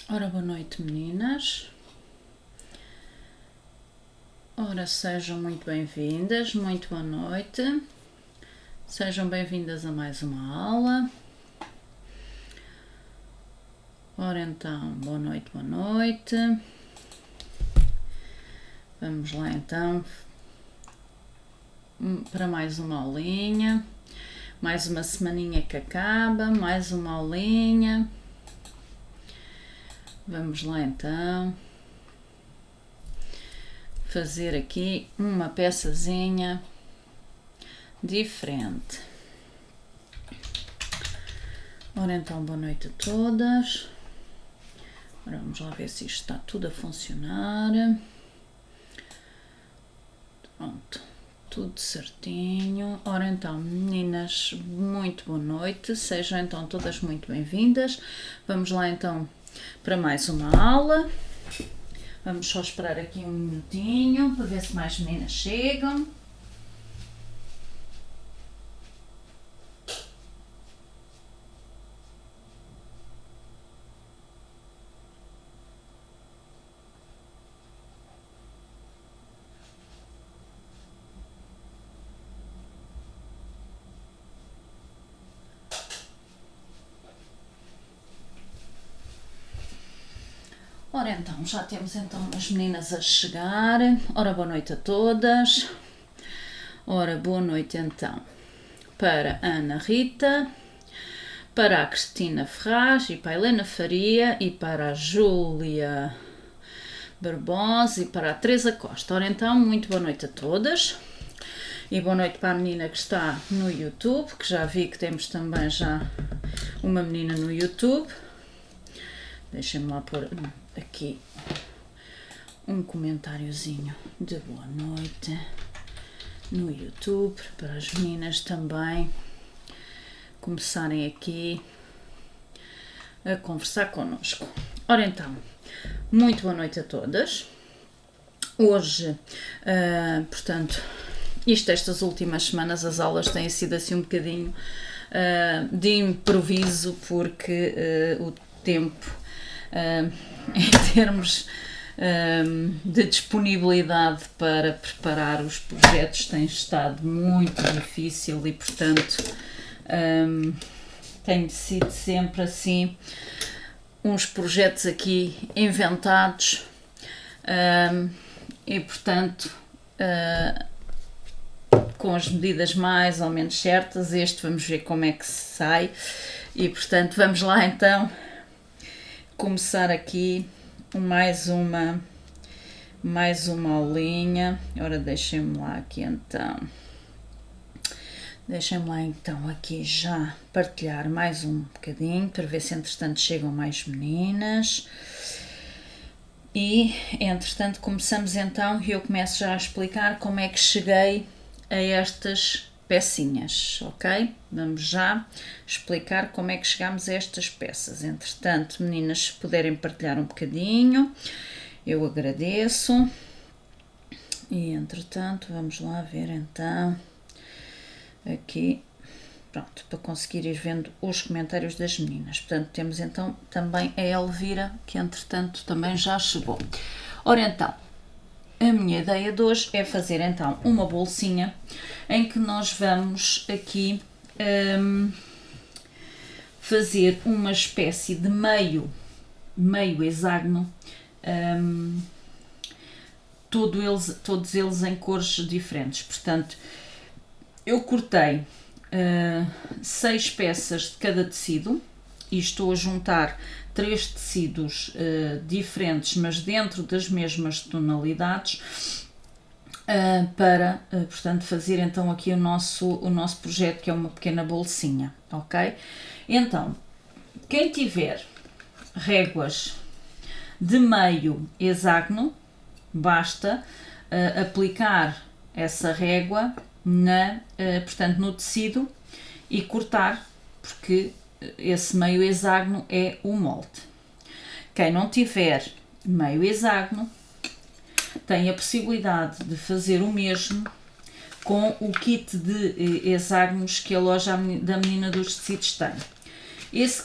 Ora, boa noite, meninas. Ora, sejam muito bem-vindas, muito boa noite. Sejam bem-vindas a mais uma aula. Ora, então, boa noite, boa noite. Vamos lá, então, para mais uma aulinha. Mais uma semaninha que acaba, mais uma aulinha. Vamos lá, então, fazer aqui uma peçazinha diferente. Ora, então, boa noite a todas. Ora, vamos lá ver se isto está tudo a funcionar. Pronto, tudo certinho. Ora, então, meninas, muito boa noite. Sejam então todas muito bem-vindas. Vamos lá então para mais uma aula. Vamos só esperar aqui um minutinho para ver se mais meninas chegam. Ora então, já temos então as meninas a chegar. Ora, boa noite a todas. Ora, boa noite então para a Ana Rita, para a Cristina Ferraz e para a Helena Faria e para a Júlia Barbosa e para a Teresa Costa. Ora então, muito boa noite a todas. E boa noite para a menina que está no YouTube, que já vi que temos também já uma menina no YouTube. Deixem-me lá pôr aqui um comentáriozinho de boa noite no YouTube, para as meninas também começarem aqui a conversar connosco. Ora então, muito boa noite a todas. Hoje, portanto, estas últimas semanas as aulas têm sido assim um bocadinho de improviso, porque o tempo em termos de disponibilidade para preparar os projetos tem estado muito difícil e, portanto, tem sido sempre assim uns projetos aqui inventados e, portanto, com as medidas mais ou menos certas. Vamos ver como é que se sai e, portanto, vamos lá então começar aqui mais uma aulinha. Ora, deixem-me lá então aqui já partilhar mais um bocadinho para ver se entretanto chegam mais meninas. E entretanto começamos então e eu começo já a explicar como é que cheguei a estas pecinhas, ok? Vamos já explicar como é que chegamos a estas peças. Entretanto, meninas, se puderem partilhar um bocadinho, eu agradeço. E entretanto, vamos lá ver então aqui, pronto, para conseguir ir vendo os comentários das meninas. Portanto, temos então também a Elvira, que entretanto também já chegou. Ora então, a minha ideia de hoje é fazer então uma bolsinha em que nós vamos aqui fazer uma espécie de meio hexágono, todos eles em cores diferentes. Portanto, eu cortei 6 peças de cada tecido e estou a juntar 3 tecidos diferentes, mas dentro das mesmas tonalidades, para, portanto, fazer então aqui o nosso projeto, que é uma pequena bolsinha, ok? Então, quem tiver réguas de meio hexágono, basta aplicar essa régua portanto, no tecido e cortar, porque esse meio hexágono é o molde. Quem não tiver meio hexágono tem a possibilidade de fazer o mesmo com o kit de hexágonos que a loja da Menina dos Tecidos tem. Nesse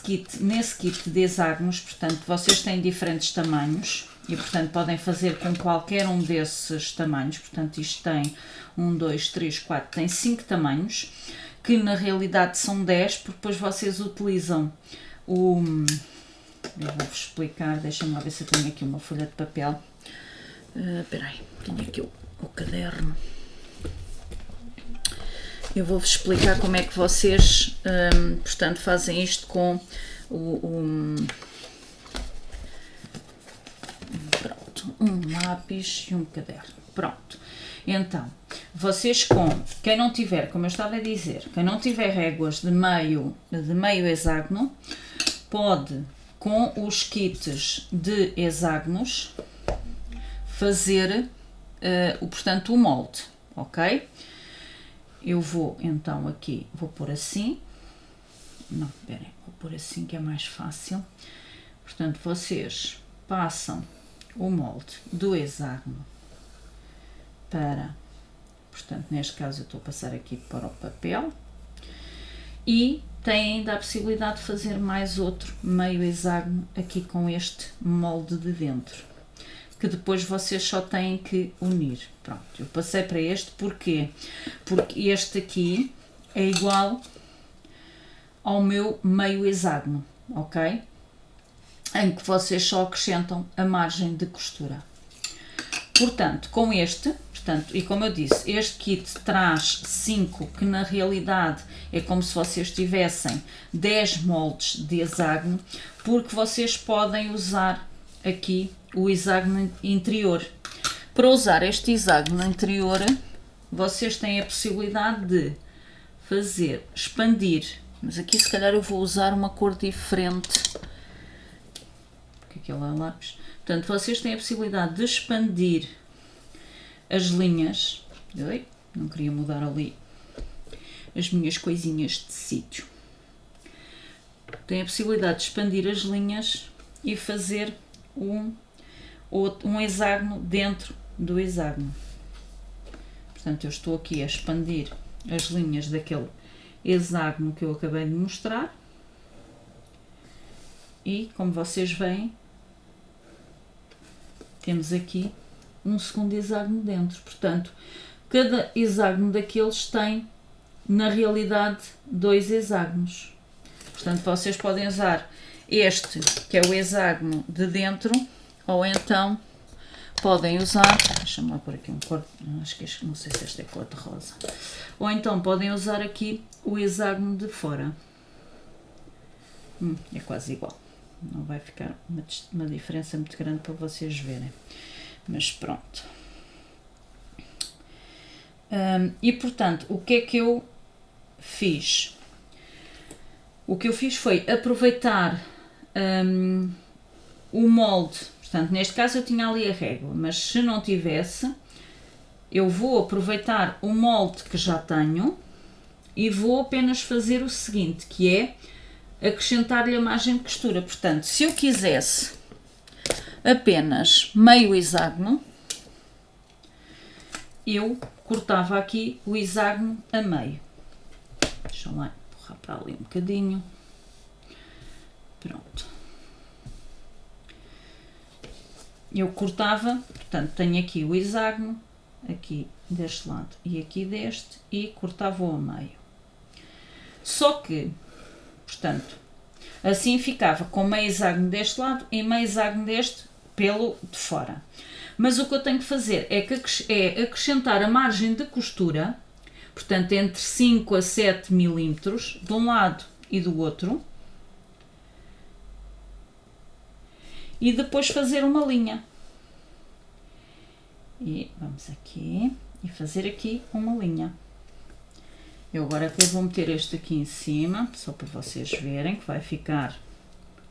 kit de hexágonos, portanto, vocês têm diferentes tamanhos e, portanto, podem fazer com qualquer um desses tamanhos. Portanto, isto tem 1, 2, 3, 4, tem 5 tamanhos, que na realidade são 10, porque depois vocês utilizam o... Eu vou-vos explicar, deixem-me lá ver se eu tenho aqui uma folha de papel. Espera aí, tenho aqui o caderno. Eu vou-vos explicar como é que vocês, portanto, fazem isto com pronto, um lápis e um caderno. Pronto. Então, vocês quem não tiver, como eu estava a dizer, quem não tiver réguas de meio hexágono, pode, com os kits de hexágonos, fazer, portanto, o molde, ok? Eu vou, então, aqui, vou pôr assim. Não, esperem, vou pôr assim que é mais fácil. Portanto, vocês passam o molde do hexágono para, portanto, neste caso eu estou a passar aqui para o papel. E têm ainda a possibilidade de fazer mais outro meio hexágono aqui com este molde de dentro, que depois vocês só têm que unir. Pronto, eu passei para este, porquê? Porque este aqui é igual ao meu meio hexágono, ok? Em que vocês só acrescentam a margem de costura. Portanto, com este, e como eu disse, este kit traz 5, que na realidade é como se vocês tivessem 10 moldes de hexágono, porque vocês podem usar aqui o hexágono interior. Para usar este hexágono interior, vocês têm a possibilidade de fazer, expandir, mas aqui se calhar eu vou usar uma cor diferente, porque aquele é lápis. Portanto, vocês têm a possibilidade de expandir as linhas. Oi, não queria mudar ali as minhas coisinhas de sítio. Têm a possibilidade de expandir as linhas e fazer um hexágono dentro do hexágono. Portanto, eu estou aqui a expandir as linhas daquele hexágono que eu acabei de mostrar. E, como vocês veem, temos aqui um segundo hexágono dentro. Portanto, cada hexágono daqueles tem, na realidade, 2 hexágonos. Portanto, vocês podem usar este, que é o hexágono de dentro, ou então podem usar, deixa-me lá pôr aqui cor, acho que não sei se este é cor de rosa, ou então podem usar aqui o hexágono de fora. É quase igual, não vai ficar uma diferença muito grande para vocês verem, mas pronto. E portanto, o que é que eu fiz? O que eu fiz foi aproveitar o molde. Portanto, neste caso eu tinha ali a régua, mas se não tivesse, eu vou aproveitar o molde que já tenho e vou apenas fazer o seguinte, que é acrescentar-lhe a margem de costura. Portanto, se eu quisesse apenas meio hexágono, eu cortava aqui o hexágono a meio. Deixa lá empurrar para ali um bocadinho. Pronto. Eu cortava, portanto, tenho aqui o hexágono, aqui deste lado e aqui deste, e cortava-o a meio. Só que, portanto, assim ficava com meio hexágono deste lado e meio hexágono deste pelo de fora. Mas o que eu tenho que fazer é acrescentar a margem de costura, portanto, entre 5 a 7 milímetros, de um lado e do outro, e depois fazer uma linha. E vamos aqui e fazer aqui uma linha. Eu agora até vou meter este aqui em cima, só para vocês verem que vai ficar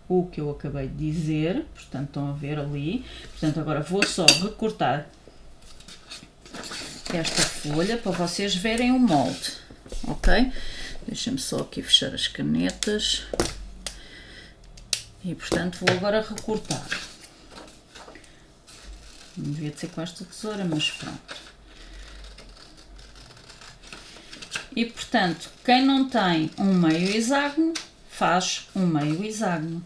o que eu acabei de dizer. Portanto, estão a ver ali. Portanto, agora vou só recortar esta folha para vocês verem o molde, ok? Deixem-me só aqui fechar as canetas. E, portanto, vou agora recortar. Não devia de ser com esta tesoura, mas pronto. E, portanto, quem não tem um meio hexágono, faz um meio hexágono.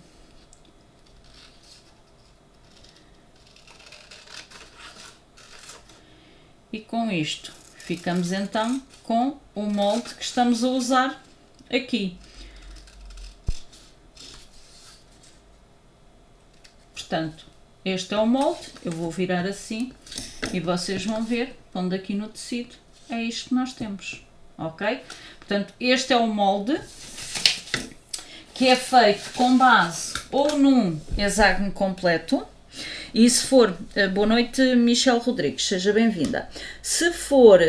E com isto ficamos então com o molde que estamos a usar aqui. Portanto, este é o molde, eu vou virar assim e vocês vão ver, pondo aqui no tecido, é isto que nós temos, ok? Portanto, este é o molde que é feito com base ou num hexágono completo, e se for, boa noite Michelle Rodrigues, seja bem-vinda. Se for,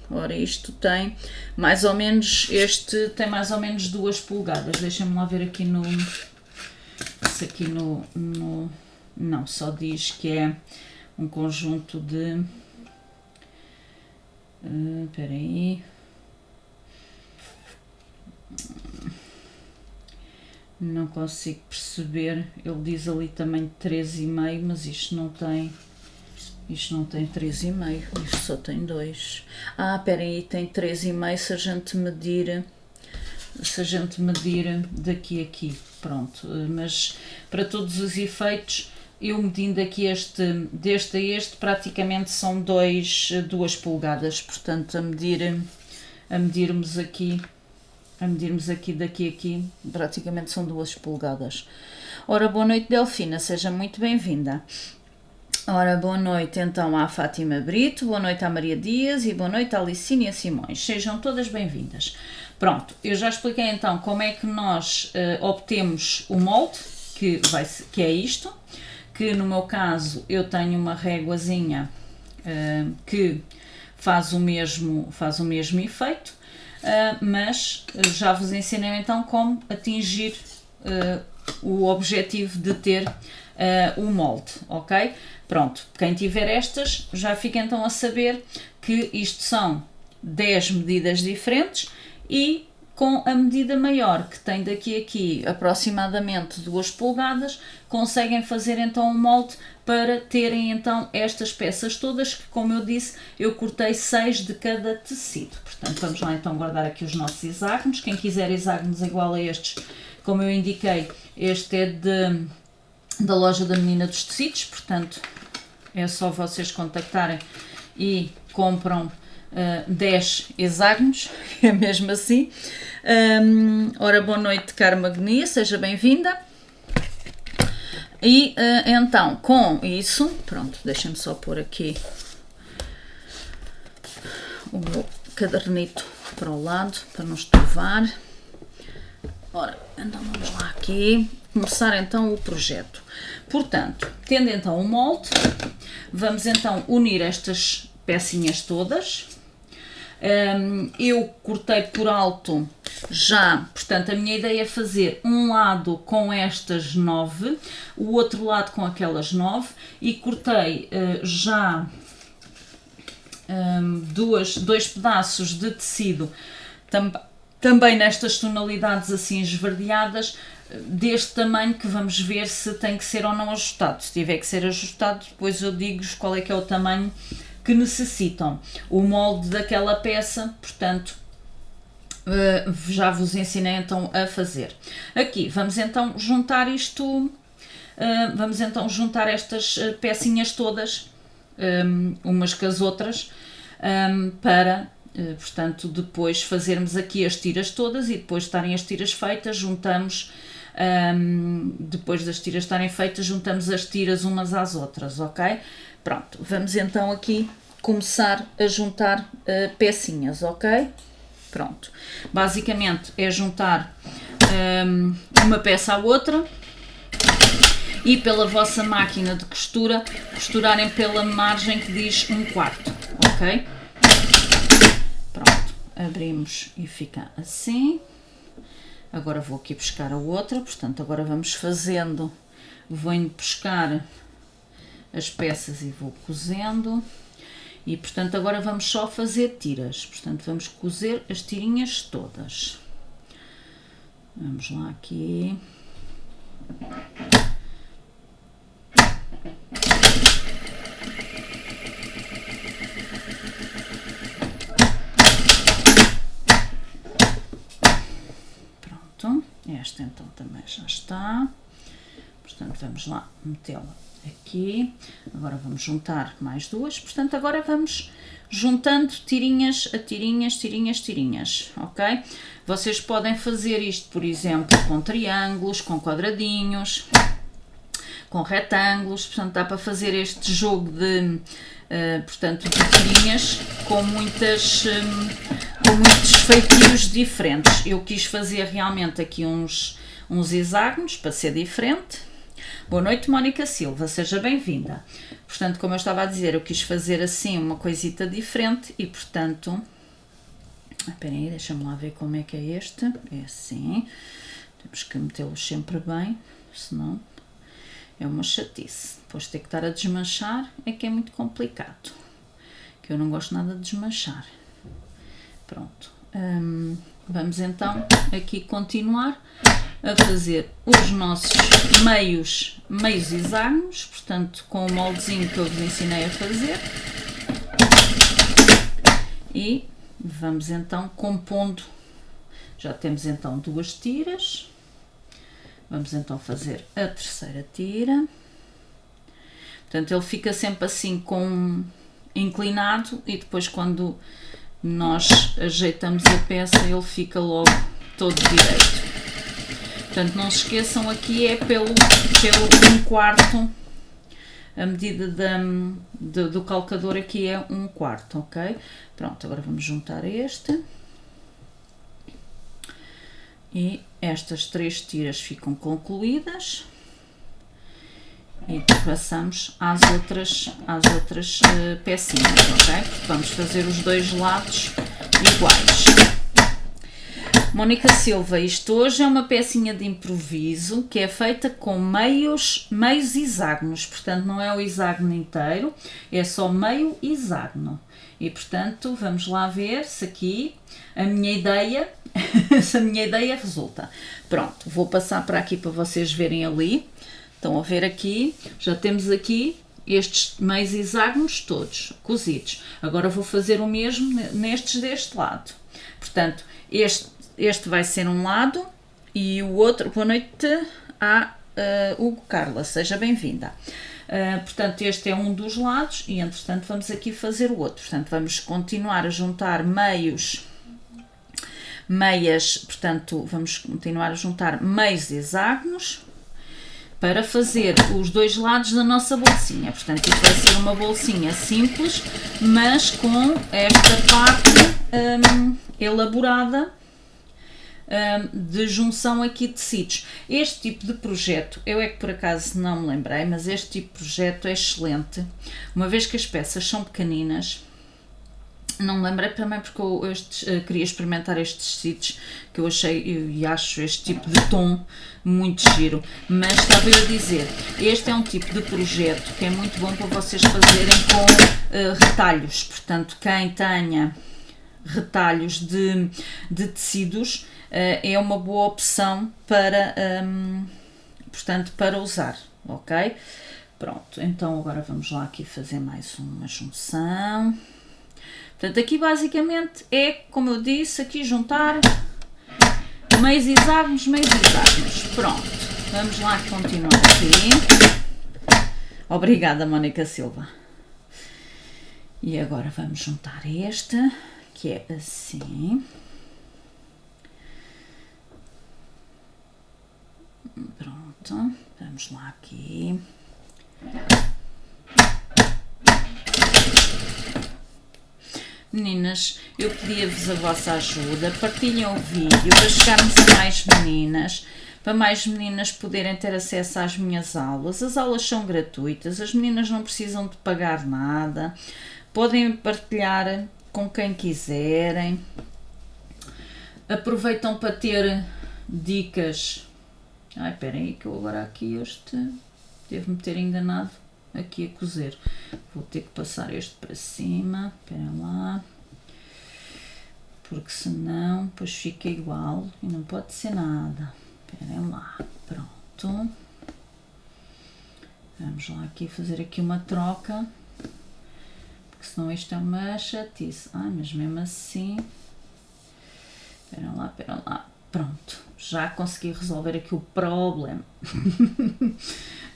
ora isto tem mais ou menos, este tem mais ou menos 2 polegadas, deixem-me lá ver aqui no, se aqui no, não, só diz que é um conjunto de, espera aí, não consigo perceber, ele diz ali também 3,5, mas isto não tem 3,5, isto só tem 2. Ah, espera aí, tem 3,5 se a gente medir daqui a aqui, pronto, mas para todos os efeitos, eu medindo aqui deste a este, praticamente são 2 polegadas, portanto a medirmos aqui daqui a aqui, praticamente são 2 polegadas. Ora, boa noite Delfina, seja muito bem-vinda. Ora, boa noite então à Fátima Brito, boa noite à Maria Dias e boa noite à Licínia Simões, sejam todas bem-vindas. Pronto, eu já expliquei então como é que nós obtemos o molde, que é isto, que no meu caso eu tenho uma réguazinha que faz o mesmo efeito, mas já vos ensinei então como atingir o objetivo de ter o molde, ok? Pronto, quem tiver estas já fica então a saber que isto são 10 medidas diferentes e com a medida maior que tem daqui a aqui aproximadamente 2 polegadas, conseguem fazer então um molde para terem então estas peças todas que, como eu disse, eu cortei 6 de cada tecido. Portanto, vamos lá então guardar aqui os nossos hexágonos. Quem quiser hexágonos igual a estes, como eu indiquei, este é da loja da Menina dos Tecidos, portanto é só vocês contactarem e compram 10 hexágonos, é mesmo assim. Ora, boa noite Carma Agnia, seja bem-vinda. E então, com isso, pronto, deixem-me só pôr aqui o meu cadernito para o lado, para não estorvar. Ora, então vamos lá aqui, começar então o projeto. Portanto, tendo então o molde, vamos então unir estas pecinhas todas. Eu cortei por alto já, portanto a minha ideia é fazer um lado com estas 9, o outro lado com aquelas 9 e cortei já dois pedaços de tecido também nestas tonalidades assim esverdeadas, deste tamanho, que vamos ver se tem que ser ou não ajustado. Se tiver que ser ajustado, depois eu digo-vos qual é que é o tamanho que necessitam. O molde daquela peça, portanto, já vos ensinei então a fazer. Aqui vamos então juntar isto, vamos então juntar estas pecinhas todas, umas com as outras, para, portanto, depois fazermos aqui as tiras todas e depois de estarem as tiras feitas, juntamos, depois das tiras estarem feitas, juntamos as tiras umas às outras, ok? Pronto, vamos então aqui começar a juntar pecinhas, ok? Pronto, basicamente é juntar uma peça à outra e pela vossa máquina de costura, costurarem pela margem que diz 1/4, ok? Pronto, abrimos e fica assim. Agora vou aqui buscar a outra, portanto agora vamos fazendo, vou indo buscar as peças e vou cozendo. E portanto agora vamos só fazer tiras, portanto vamos cozer as tirinhas todas. Vamos lá aqui. Pronto. Pronto, esta então também já está. Portanto, vamos lá metê-la aqui. Agora vamos juntar mais duas. Portanto, agora vamos juntando tirinhas a tirinhas, tirinhas, tirinhas, ok? Vocês podem fazer isto, por exemplo, com triângulos, com quadradinhos, com retângulos. Portanto, dá para fazer este jogo de, portanto, de tirinhas com muitos feitios diferentes. Eu quis fazer realmente aqui uns hexágonos para ser diferente. Boa noite, Mónica Silva, seja bem-vinda. Portanto, como eu estava a dizer, eu quis fazer assim uma coisita diferente e, portanto, espera aí, deixa-me lá ver como é que é este. É assim, temos que metê-los sempre bem, senão é uma chatice. Depois ter que estar a desmanchar é que é muito complicado, que eu não gosto nada de desmanchar. Pronto, vamos então aqui continuar a fazer os nossos meios hexágonos, portanto com o moldezinho que eu vos ensinei a fazer, e vamos então compondo. Já temos então duas tiras, vamos então fazer a terceira tira. Portanto, ele fica sempre assim com inclinado e depois quando nós ajeitamos a peça ele fica logo todo direito. Portanto, não se esqueçam, aqui é pelo 1/4, a medida do calcador aqui é 1/4, ok? Pronto, agora vamos juntar este. E estas 3 tiras ficam concluídas. E passamos às outras pecinhas, ok? Vamos fazer os dois lados iguais. Mónica Silva, isto hoje é uma pecinha de improviso que é feita com meios hexágonos, portanto não é o hexágono inteiro, é só meio hexágono. E portanto vamos lá ver se aqui a minha ideia, se a minha ideia resulta. Pronto, vou passar para aqui para vocês verem ali. Estão a ver aqui, já temos aqui estes meios hexágonos todos cozidos. Agora vou fazer o mesmo nestes deste lado. Portanto, este vai ser um lado e o outro. Boa noite a Hugo Carla, seja bem-vinda. Portanto, este é um dos lados e, entretanto, vamos aqui fazer o outro. Portanto, vamos continuar a juntar meias, portanto, vamos continuar a juntar meios hexágonos para fazer os dois lados da nossa bolsinha. Portanto, isto vai ser uma bolsinha simples, mas com esta parte elaborada de junção aqui de tecidos. Este tipo de projeto, eu é que por acaso não me lembrei, mas este tipo de projeto é excelente, uma vez que as peças são pequeninas. Não me lembrei também porque eu queria experimentar estes tecidos, que eu achei e acho este tipo de tom muito giro, mas estava eu a dizer, este é um tipo de projeto que é muito bom para vocês fazerem com retalhos. Portanto, quem tenha retalhos de tecidos é uma boa opção para, portanto, para usar, ok? Pronto, então agora vamos lá aqui fazer mais uma junção. Portanto, aqui basicamente é, como eu disse, aqui juntar meios hexágonos, Pronto, vamos lá continuar aqui. Obrigada, Mónica Silva. E agora vamos juntar este, que é assim. Pronto, vamos lá aqui. Meninas, eu pedia-vos a vossa ajuda, partilhem o vídeo para chegarmos a mais meninas, para mais meninas poderem ter acesso às minhas aulas. As aulas são gratuitas, as meninas não precisam de pagar nada, podem partilhar com quem quiserem, aproveitam para ter dicas. Ai, espera aí que eu agora aqui devo-me ter enganado aqui a cozer. Vou ter que passar este para cima, espera lá, porque senão depois fica igual e não pode ser nada. Esperem lá, pronto. Vamos lá aqui fazer aqui uma troca, porque senão isto é uma chatice. Ai, mas mesmo assim, espera lá, pronto, já consegui resolver aqui o problema.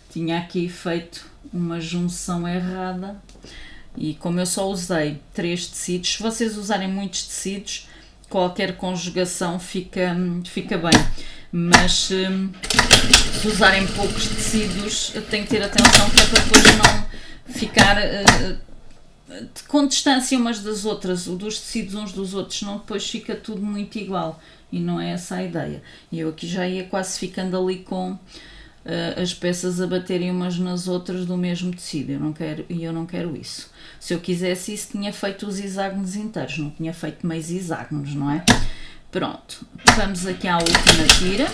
Tinha aqui feito uma junção errada e como eu só usei 3 tecidos, se vocês usarem muitos tecidos, qualquer conjugação fica bem, mas se usarem poucos tecidos, tem que ter atenção que é para depois não ficar com distância umas das outras, dos tecidos uns dos outros, senão depois fica tudo muito igual e não é essa a ideia. E eu aqui já ia quase ficando ali com as peças a baterem umas nas outras do mesmo tecido, eu não quero isso. Se eu quisesse isso, tinha feito os hexágonos inteiros, não tinha feito meios hexágonos, não é? Pronto, vamos aqui à última tira.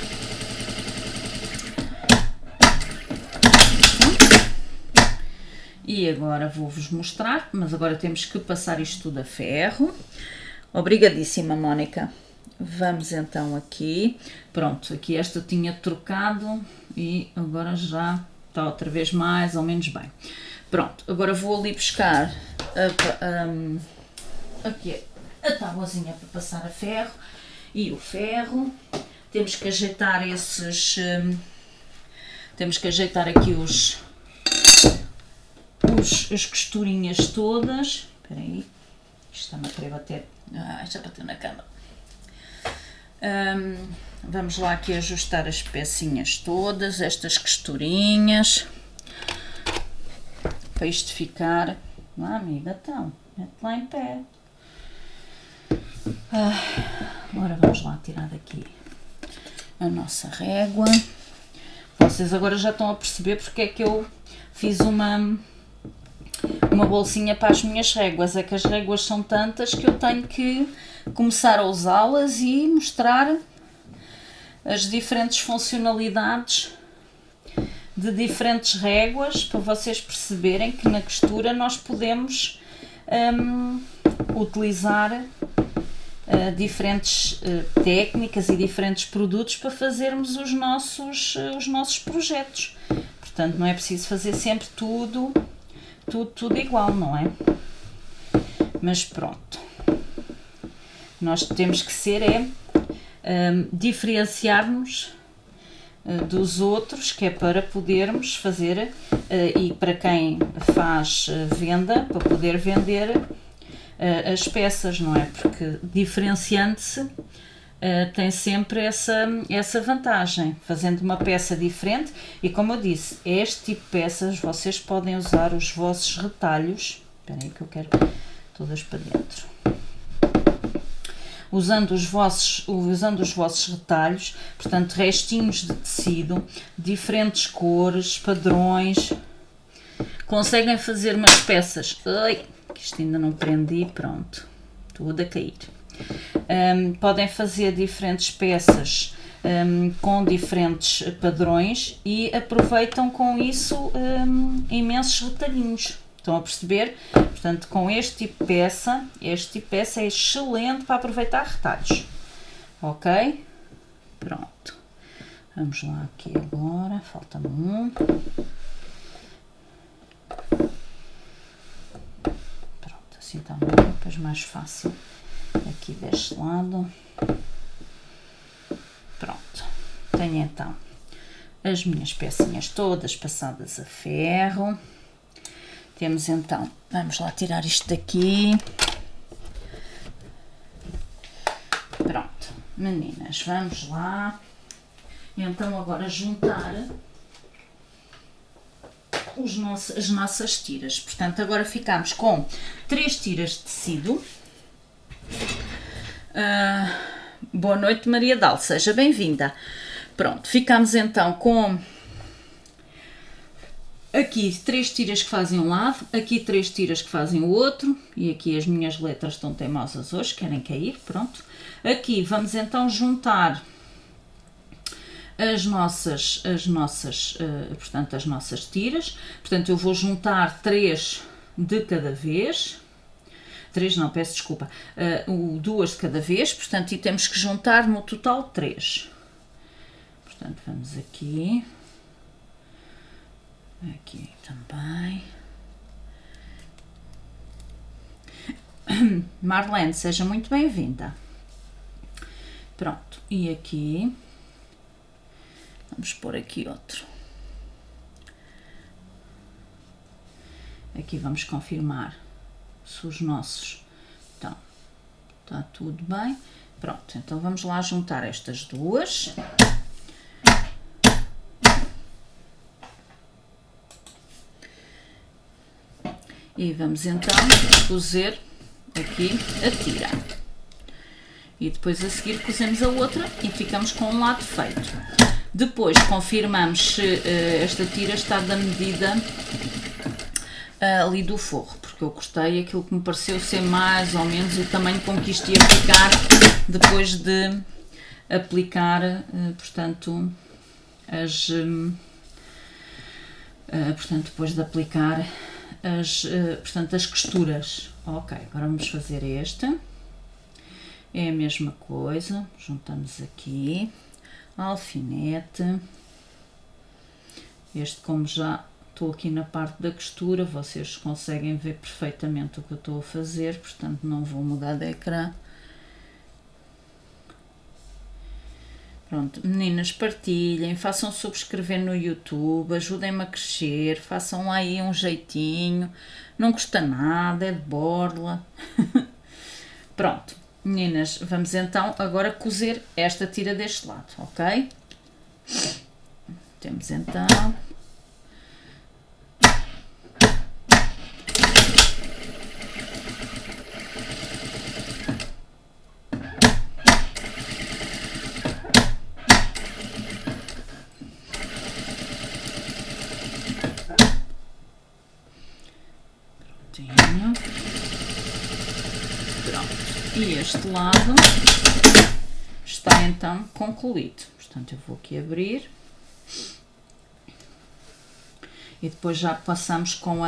E agora vou-vos mostrar, mas agora temos que passar isto tudo a ferro. Obrigadíssima, Mónica. Vamos então aqui, pronto, aqui esta tinha trocado e agora já está outra vez mais ou menos bem. Pronto, agora vou ali buscar aqui a tabuazinha para passar a ferro e o ferro. Temos que ajeitar temos que ajeitar aqui as costurinhas todas. Espera aí, isto está-me a querer bater. Já bateu na cama. Vamos lá aqui ajustar as pecinhas todas, estas costurinhas, para isto ficar. Amiga, então, mete lá em pé. Agora vamos lá tirar daqui a nossa régua. Vocês agora já estão a perceber porque é que eu fiz uma bolsinha para as minhas réguas. É que as réguas são tantas que eu tenho que começar a usá-las e mostrar as diferentes funcionalidades de diferentes réguas para vocês perceberem que na costura nós podemos utilizar diferentes técnicas e diferentes produtos para fazermos os nossos projetos. Portanto, não é preciso fazer sempre tudo igual, não é? Mas pronto, nós temos que ser diferenciar-nos dos outros, que é para podermos fazer e para quem faz venda, para poder vender as peças, não é? Porque diferenciando-se tem sempre essa vantagem, fazendo uma peça diferente. E como eu disse, este tipo de peças vocês podem usar os vossos retalhos. Espera aí que eu quero todas para dentro. Usando os vossos retalhos, portanto restinhos de tecido, diferentes cores, padrões, conseguem fazer umas peças. Ai, que isto ainda não prendi, pronto, tudo a cair. Podem fazer diferentes peças com diferentes padrões e aproveitam com isso imensos retalhinhos. Estão a perceber? Portanto, com este tipo de peça é excelente para aproveitar retalhos. Ok? Pronto. Vamos lá aqui agora, falta-me um. Pronto, assim está depois mais fácil aqui deste lado. Pronto. Tenho então as minhas pecinhas todas passadas a ferro. Temos então, vamos lá tirar isto daqui. Pronto, meninas, vamos lá. Então agora juntar as nossas tiras. Portanto, agora ficamos com 3 tiras de tecido. Boa noite, Maria Dal, seja bem-vinda. Pronto, ficamos então com aqui 3 tiras que fazem um lado, aqui 3 tiras que fazem o outro, e aqui as minhas letras estão teimosas hoje, querem cair, pronto. Aqui vamos então juntar as nossas tiras, portanto eu vou juntar 3 de cada vez, 3 não, peço desculpa, 2 de cada vez, portanto e temos que juntar no total 3. Portanto vamos aqui também. Marlene, seja muito bem-vinda. Pronto, e aqui Vamos pôr aqui outro. Aqui vamos confirmar se os nossos está tudo bem. Pronto, então vamos lá juntar estas duas. E vamos então cozer aqui a tira. E depois a seguir cozemos a outra e ficamos com um lado feito. Depois confirmamos se esta tira está da medida ali do forro, porque eu gostei, aquilo que me pareceu ser mais ou menos o tamanho com que isto ia ficar depois de aplicar, portanto, depois de aplicar as costuras. Ok, agora vamos fazer este. É a mesma coisa, juntamos aqui, alfinete. Este, como já estou aqui na parte da costura, vocês conseguem ver perfeitamente o que eu estou a fazer, portanto não vou mudar de ecrã. Pronto, meninas, partilhem, façam subscrever no YouTube, ajudem-me a crescer, façam lá aí um jeitinho, não custa nada, é de borla. Pronto, meninas, vamos então agora cozer esta tira deste lado, ok? Temos então... Pronto, e este lado está então concluído. Portanto, eu vou aqui abrir e depois já passamos com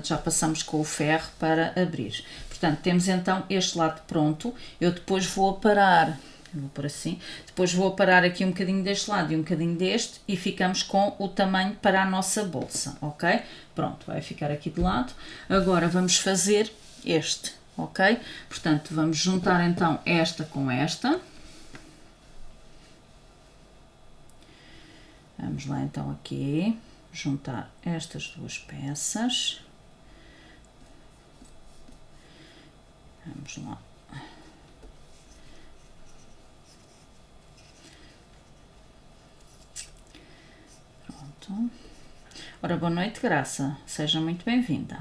já passamos com o ferro para abrir. Portanto, temos então este lado pronto. Eu depois vou aparar, vou pôr assim, depois vou aparar aqui um bocadinho deste lado e um bocadinho deste e ficamos com o tamanho para a nossa bolsa, ok? Pronto, vai ficar aqui de lado. Agora vamos fazer este, ok? Portanto, vamos juntar então esta com esta. Vamos lá então aqui juntar estas duas peças. Vamos lá. Pronto. Ora, boa noite, Graça. Seja muito bem-vinda.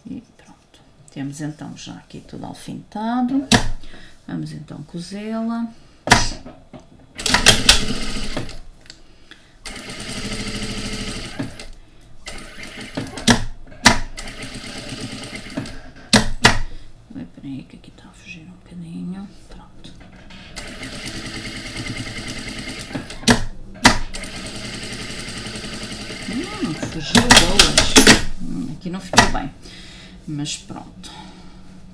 E pronto. Temos então já aqui tudo alfinetado. Vamos então cozê-la. Peraí, que aqui está a fugir um bocadinho. Pronto. Fugiu bolas. Aqui não ficou bem. Mas pronto.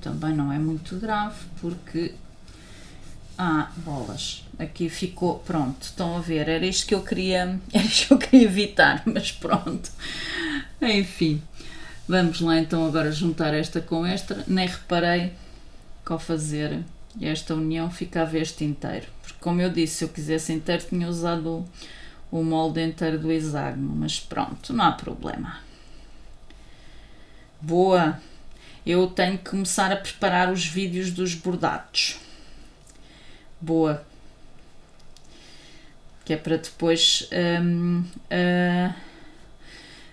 Também não é muito grave, porque... bolas. Aqui ficou, pronto, estão a ver, era isto que eu queria evitar, mas pronto. Enfim. Vamos lá então agora juntar esta com esta. Nem reparei que ao fazer esta união ficava este inteiro. Porque como eu disse, se eu quisesse inteiro tinha usado o molde inteiro do hexágono. Mas pronto, não há problema. Boa! Eu tenho que começar a preparar os vídeos dos bordados. Boa! Que é para depois...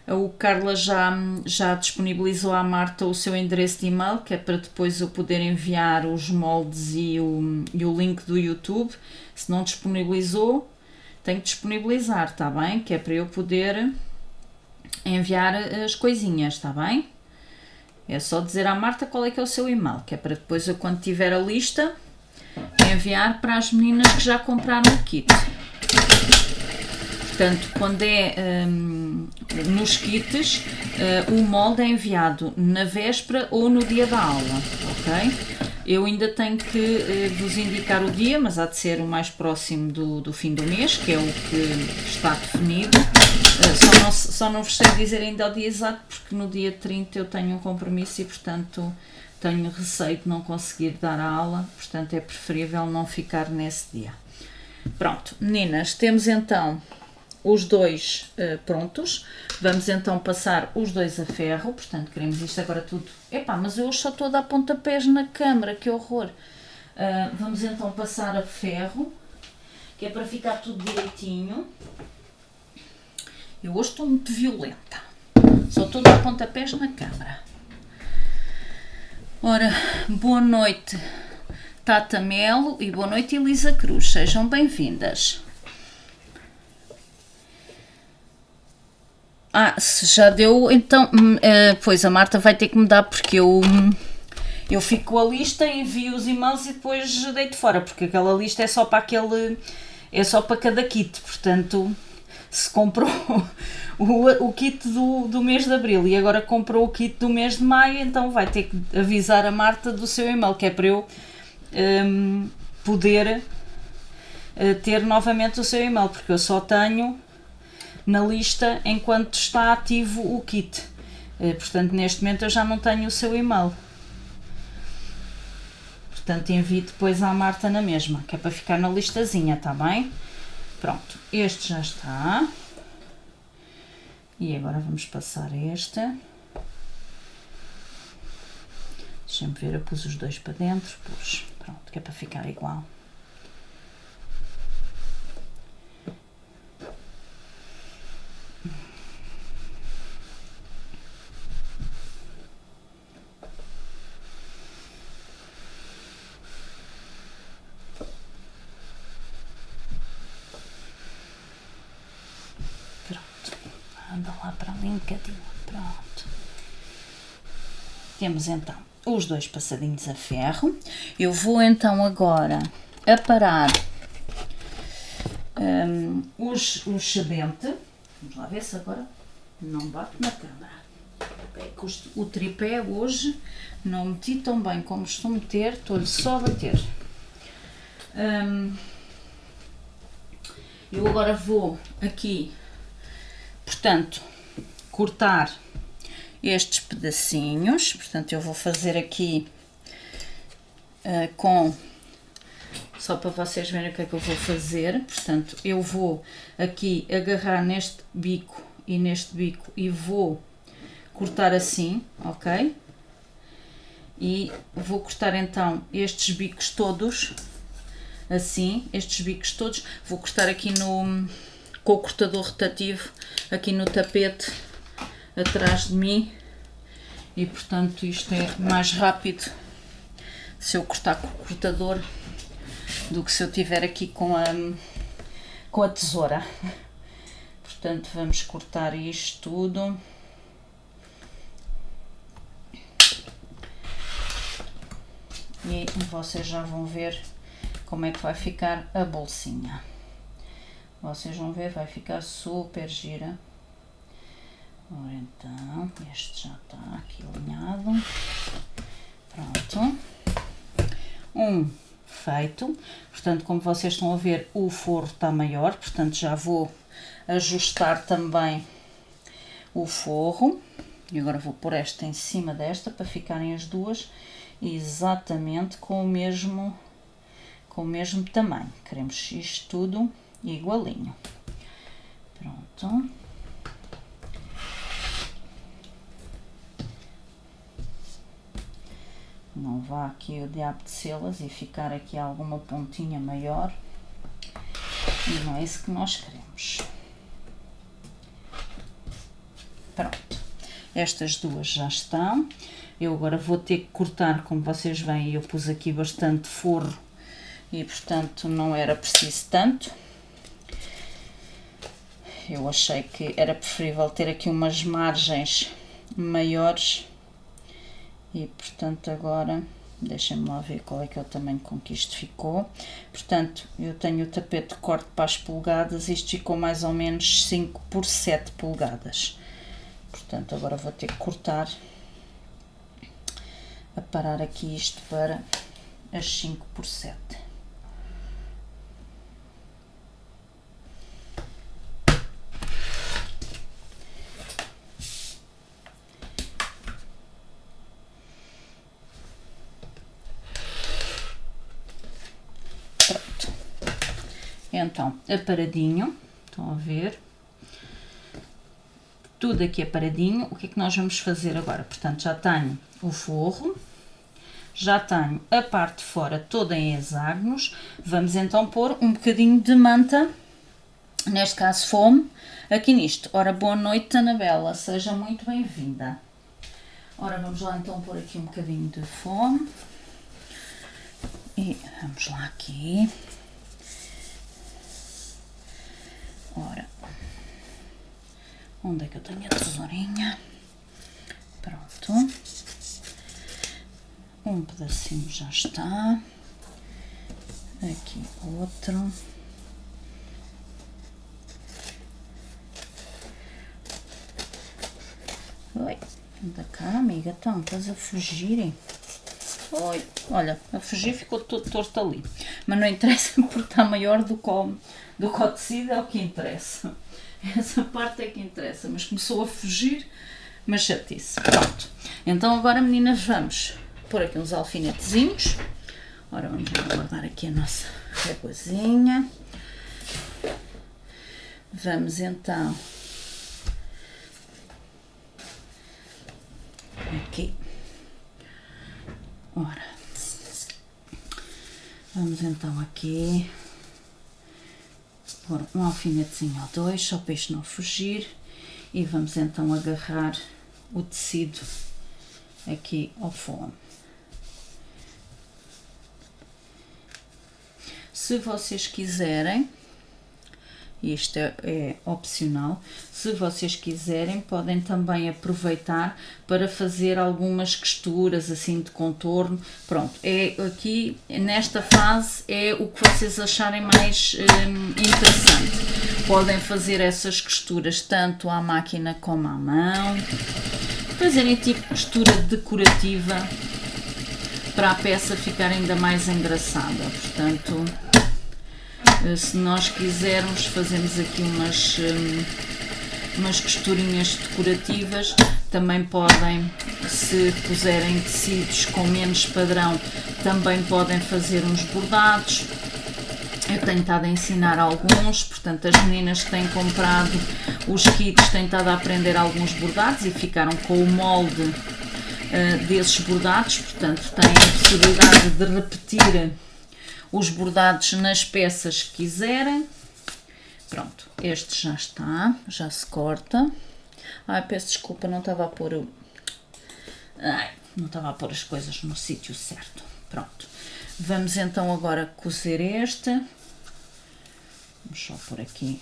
o Carla já disponibilizou à Marta o seu endereço de e-mail, que é para depois eu poder enviar os moldes e o link do YouTube. Se não disponibilizou, tenho que disponibilizar, está bem? Que é para eu poder enviar as coisinhas, está bem? É só dizer à Marta qual é que é o seu e-mail, que é para depois eu, quando tiver a lista, enviar para as meninas que já compraram o kit. Portanto, quando é nos kits, o molde é enviado na véspera ou no dia da aula, ok? Eu ainda tenho que vos indicar o dia, mas há de ser o mais próximo do fim do mês, que é o que está definido. Só não vos sei dizer ainda o dia exato, porque no dia 30 eu tenho um compromisso e, portanto, tenho receio de não conseguir dar a aula, portanto é preferível não ficar nesse dia. Pronto, meninas, temos então os dois prontos. Vamos então passar os dois a ferro, portanto queremos isto agora tudo. Epá, mas eu só estou a dar pontapés na câmara, que horror. Vamos então passar a ferro, que é para ficar tudo direitinho. Eu hoje estou muito violenta, só estou a dar pontapés na câmara. Ora, boa noite Tata Melo e boa noite Elisa Cruz, sejam bem-vindas. Se já deu, então, pois a Marta vai ter que me dar, porque eu fico com a lista, envio os e-mails e depois deito fora, porque aquela lista é só para cada kit, portanto, se comprou o kit do mês de Abril e agora comprou o kit do mês de Maio, então vai ter que avisar a Marta do seu e-mail, que é para eu poder ter novamente o seu e-mail, porque eu só tenho na lista enquanto está ativo o kit. Portanto, neste momento eu já não tenho o seu e-mail. Portanto, envio depois à Marta na mesma, que é para ficar na listazinha, tá bem? Pronto, este já está. E agora vamos passar este. Deixa-me ver, eu pus os dois para dentro, pus. Pronto, que é para ficar igual. Anda lá para ali um bocadinho, pronto. Temos então os dois passadinhos a ferro. Eu vou então agora aparar o sedente. Vamos lá ver se agora não bate na câmara. É que o tripé hoje não meti tão bem como costumo meter, estou-lhe só a bater. Eu agora vou aqui, portanto, cortar estes pedacinhos. Portanto, eu vou fazer aqui só para vocês verem o que é que eu vou fazer. Portanto, eu vou aqui agarrar neste bico e neste bico e vou cortar assim, ok? E vou cortar então estes bicos todos, assim, estes bicos todos. Vou cortar aqui com o cortador rotativo aqui no tapete atrás de mim, e portanto isto é mais rápido se eu cortar com o cortador do que se eu tiver aqui com a tesoura. Portanto, vamos cortar isto tudo. E vocês já vão ver como é que vai ficar a bolsinha. Vocês vão ver, vai ficar super gira. Ora então, este já está aqui alinhado. Pronto. Feito. Portanto, como vocês estão a ver, o forro está maior, portanto já vou ajustar também o forro. E agora vou pôr esta em cima desta para ficarem as duas exatamente com o mesmo tamanho. Queremos isto tudo igualinho. Pronto. Não vá aqui o diabo de selas e ficar aqui alguma pontinha maior. E não é isso que nós queremos. Pronto. Estas duas já estão. Eu agora vou ter que cortar, como vocês veem, eu pus aqui bastante forro e portanto não era preciso tanto. Eu achei que era preferível ter aqui umas margens maiores. E portanto agora, deixem-me lá ver qual é que é o tamanho com que isto ficou. Portanto, eu tenho o tapete de corte para as polegadas, isto ficou mais ou menos 5 por 7 polegadas. Portanto, agora vou ter que cortar, a parar aqui isto para as 5 por 7. Então, aparadinho, estão a ver? Tudo aqui aparadinho. O que é que nós vamos fazer agora? Portanto, já tenho o forro, já tenho a parte de fora toda em hexágonos. Vamos então pôr um bocadinho de manta, neste caso foam, aqui nisto. Ora, boa noite, Anabela, seja muito bem-vinda. Ora, vamos lá então pôr aqui um bocadinho de foam. E vamos lá aqui. Ora, onde é que eu tenho a tesourinha? Pronto. Um pedacinho já está. Aqui outro. Oi, anda cá, amiga. Então, estás a fugir? Oi, olha, a fugir ficou todo torto ali. Mas não interessa porque está maior do que o tecido, é o que interessa. Essa parte é que interessa, mas começou a fugir, mas chatice. Pronto. Então agora, meninas, vamos pôr aqui uns alfinetezinhos. Ora, vamos guardar aqui a nossa réguazinha. Vamos então aqui. Ora, vamos então aqui pôr um alfinetezinho ou dois, só para isto não fugir, e vamos então agarrar o tecido aqui ao foam. Se vocês quiserem, isto é opcional, se vocês quiserem podem também aproveitar para fazer algumas costuras assim de contorno. Pronto, é aqui nesta fase é o que vocês acharem mais interessante. Podem fazer essas costuras tanto à máquina como à mão, fazerem tipo costura decorativa para a peça ficar ainda mais engraçada. Portanto, se nós quisermos, fazemos aqui umas costurinhas decorativas. Também podem, se puserem tecidos com menos padrão, também podem fazer uns bordados. Eu tenho estado a ensinar alguns, portanto as meninas que têm comprado os kits têm estado a aprender alguns bordados e ficaram com o molde desses bordados, portanto têm a possibilidade de repetir os bordados nas peças que quiserem. Pronto, este já está, já se corta. Ai, peço desculpa, não estava a pôr as coisas no sítio certo. Pronto, vamos então agora cozer este. Vamos só pôr aqui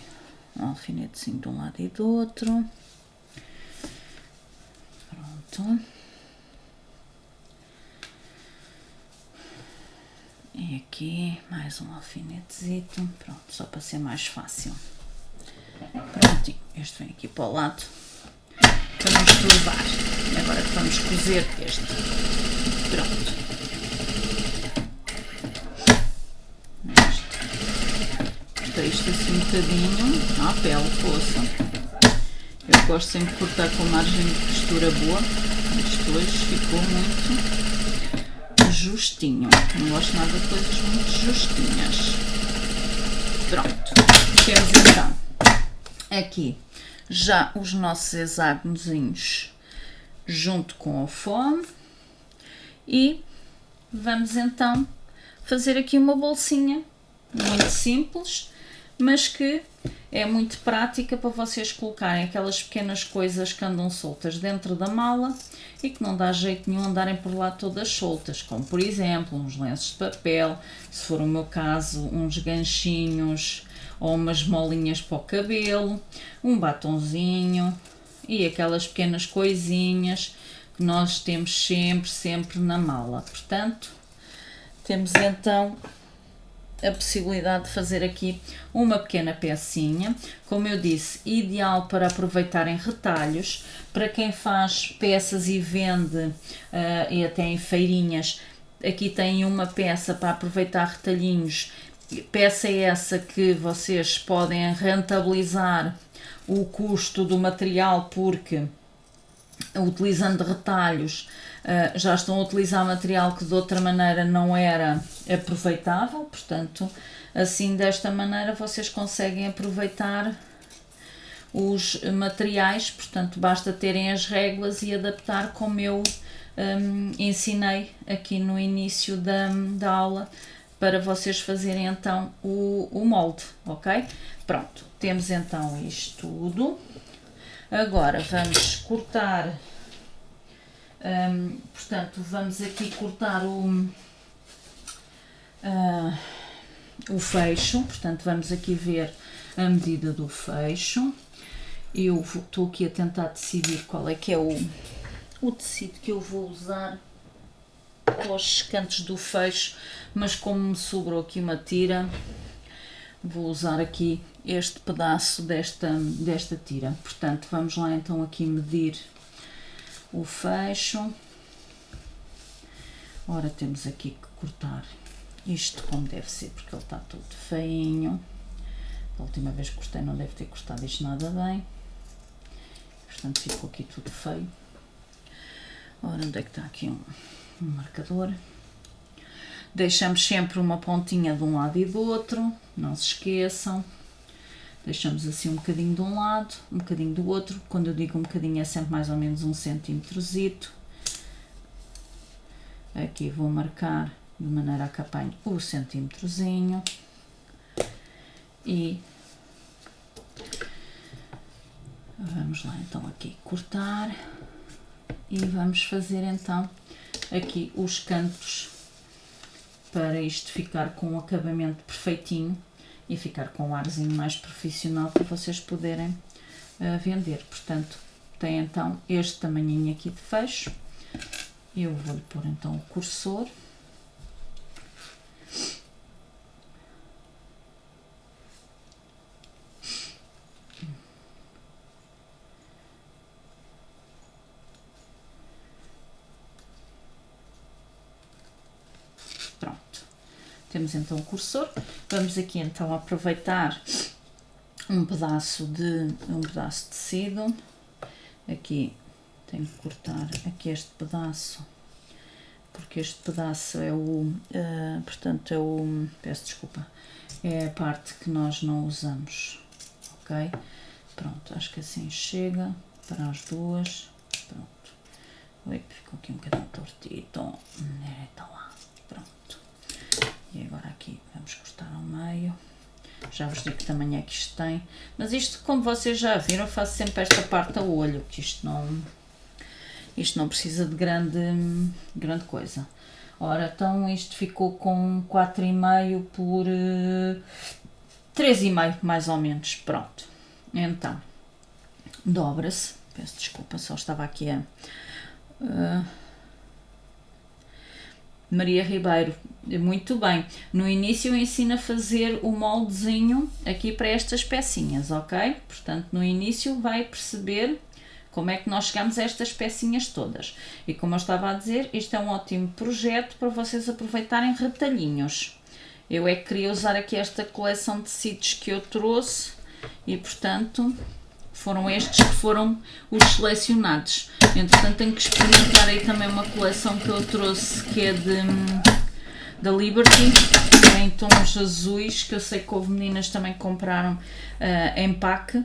um alfinetezinho de um lado e do outro. Pronto. E aqui mais um alfinetezito, pronto, só para ser mais fácil. Prontinho, este vem aqui para o lado, para não estorvar. Agora que vamos cozer este. Pronto. Cortei isto assim um bocadinho, à pele, poça. Eu gosto sempre de cortar com margem de costura boa. Isto hoje ficou muito justinho, não gosto nada de coisas muito justinhas. Pronto, temos então aqui já os nossos hexágonozinhos junto com o foam e vamos então fazer aqui uma bolsinha muito simples, mas que é muito prática para vocês colocarem aquelas pequenas coisas que andam soltas dentro da mala e que não dá jeito nenhum andarem por lá todas soltas, como por exemplo uns lenços de papel, se for o meu caso uns ganchinhos ou umas molinhas para o cabelo, um batonzinho e aquelas pequenas coisinhas que nós temos sempre na mala. Portanto, temos então a possibilidade de fazer aqui uma pequena pecinha, como eu disse, ideal para aproveitarem retalhos, para quem faz peças e vende e até em feirinhas, aqui tem uma peça para aproveitar retalhinhos, peça essa que vocês podem rentabilizar o custo do material, porque utilizando retalhos já estão a utilizar material que de outra maneira não era aproveitável, portanto Assim, desta maneira, vocês conseguem aproveitar os materiais, portanto, basta terem as réguas e adaptar como eu ensinei aqui no início da aula, para vocês fazerem então o molde, ok? Pronto, temos então isto tudo. Agora vamos cortar, portanto, vamos aqui cortar o fecho, portanto, vamos aqui ver a medida do fecho. Eu estou aqui a tentar decidir qual é que é o tecido que eu vou usar para os cantos do fecho, mas como me sobrou aqui uma tira, vou usar aqui este pedaço desta tira. Portanto, vamos lá então aqui medir o fecho. Ora, temos aqui que cortar isto como deve ser, porque ele está todo feinho. A última vez que cortei não deve ter cortado isto nada bem, portanto ficou aqui tudo feio. Ora, onde é que está aqui um marcador? Deixamos sempre uma pontinha de um lado e do outro, não se esqueçam. Deixamos assim um bocadinho de um lado, um bocadinho do outro. Quando eu digo um bocadinho é sempre mais ou menos 1 centímetrozito. Aqui vou marcar de maneira a que apanhe o centímetrozinho. E vamos lá então aqui cortar. E vamos fazer então aqui os cantos, para isto ficar com um acabamento perfeitinho e ficar com um arzinho mais profissional para vocês poderem vender. Portanto, tem então este tamanhinho aqui de fecho. Eu vou-lhe pôr então o cursor. Temos então o cursor. Vamos aqui então aproveitar um pedaço de tecido. Aqui tenho que cortar aqui este pedaço, porque este pedaço é portanto peço desculpa, é a parte que nós não usamos, ok? Pronto, acho que assim chega para as duas. Pronto. Oi, ficou aqui um bocadinho tortito. Está lá. Pronto. E agora aqui vamos cortar ao meio. Já vos digo que tamanho é que isto tem. Mas isto, como vocês já viram, eu faço sempre esta parte a olho, que isto não precisa de grande coisa. Ora, então isto ficou com 4,5 por 3,5 mais ou menos. Pronto. Então, dobra-se. Peço desculpa, só estava aqui a... Maria Ribeiro, muito bem. No início eu ensino a fazer o moldezinho aqui para estas pecinhas, ok? Portanto, no início vai perceber como é que nós chegamos a estas pecinhas todas. E como eu estava a dizer, isto é um ótimo projeto para vocês aproveitarem retalhinhos. Eu é que queria usar aqui esta coleção de tecidos que eu trouxe e, portanto, foram estes que foram os selecionados. Entretanto, tenho que experimentar aí também uma coleção que eu trouxe, que é da Liberty, em tons azuis, que eu sei que houve meninas também que compraram em pack.